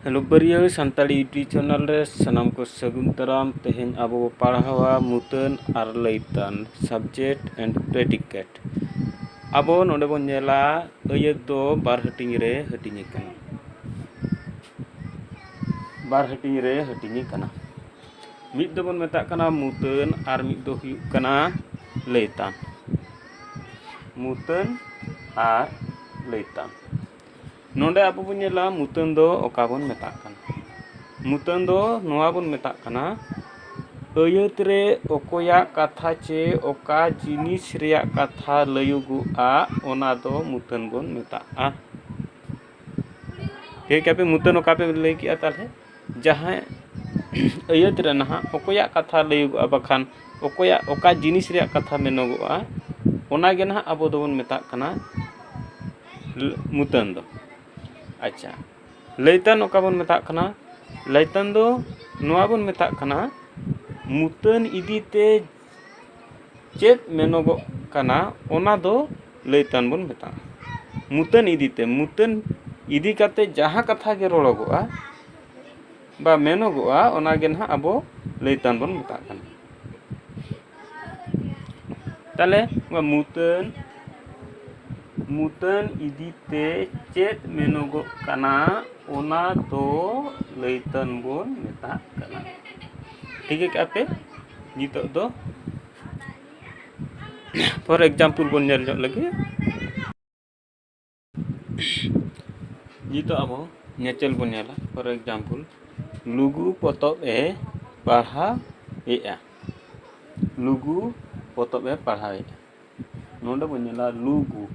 लुबरिया Santali YouTube channel रे सनाम को सगुन दाराम तेहेन आबो पढ़ावा मुतन और लैतान सब्जेक्ट एंड प्रेडिकेट आबो नोडे बन नेला अयत दो बार हटिंग रे हटिंग कना बार हटिंग रे हटिंग कना मिद दो बन मेता कना मुतन और मिद दो हुयुग कना लैतान मुतन और लैतान नोडे आबो बन नेला मुतन दो ओका बन मेता कना मुतन दो नोआ बन मेता कना अयत रे ओकोया कथा चे ओका जिनिस रेया कथा लयुगुआ ओना दो मुतन बन मेता ठीक है पे मुतन ओका पे लay किया ताले जहां अयत रे नहा ओकोया कथा लयुगुआ बखान ओकोया ओका जिनिस रेया कथा मेनोगुआ ओना गे नहा आबो दो बन मेता कना मुतन दो। अच्छा लैतान ओका बन मेता कना लैतान दो नोआ बन मेता कना मुतन इदीते चेत मेनोगो कना ओना दो लैतान बन मेता मुतन इदीते मुतन इदी काते जहां कथा गे रोड़ोगोआ बा मेनोगोआ ओना गे नहा आबो लैतान बन मेता कना ताले मुतन मुतन इदीते चेत मेनोगो कना ओना दो लैतान बन मेता कना ठीक है क्या पे नितो दो फॉर एग्जांपल बन नेल जो लगे नितो आबो नेचल बन नेला फॉर एग्जांपल लुगु पोतब ए पढ़ा एआ लुगु पोतब ए पढ़ा ए नोंडे बन नेला लुगु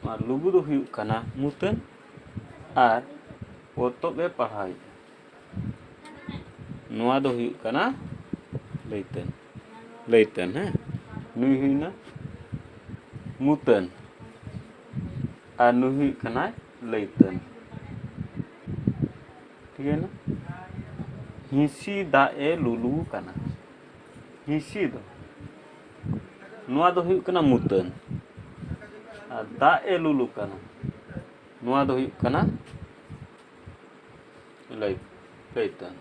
मा लुगु दो हुयुग कना मुतन और पोतब ए पढ़ा ए नोआ दो हुयुग कना लैतान लैतान है नुई हुइना मुतन और नुई हुयुग कना लैतान ठीक है ना हिसी दा ए लुलु कना हिसी दो नोआ दो हुयुग कना मुतन और दा ए लुलु कना नोआ दो हुयुग कना लैतान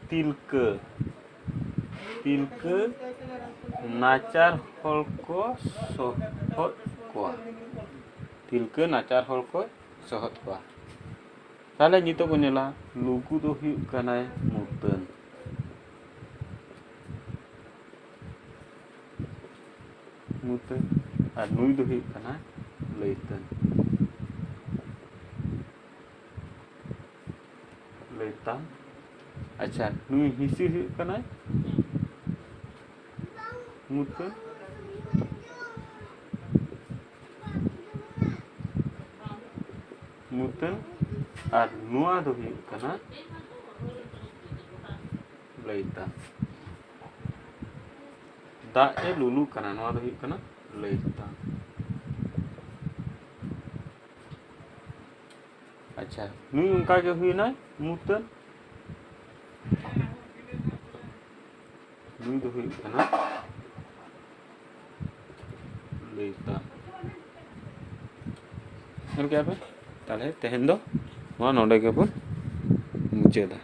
तिलका तिलका नाचार हल को सोहत कोआ तिलका नाचार हल को सोहत कोआ ताले नितो बनेला लुगु दो हुयुग कना मुतन मुतन और नुई दो हुयुग कना लैतान लैतान अच्छा नुई हिसी हुयुग कना मुतन मुतन और नुआ दो हुयुग कना लैतान दा ए लुलु कना नुआ दो हुयुग कना लैतान अच्छा नुई उनका के हुइना मुतन नुई दो हुयुग कना लैतान क्या पे ताले तेहेन दो नोडे के बन मुचादा।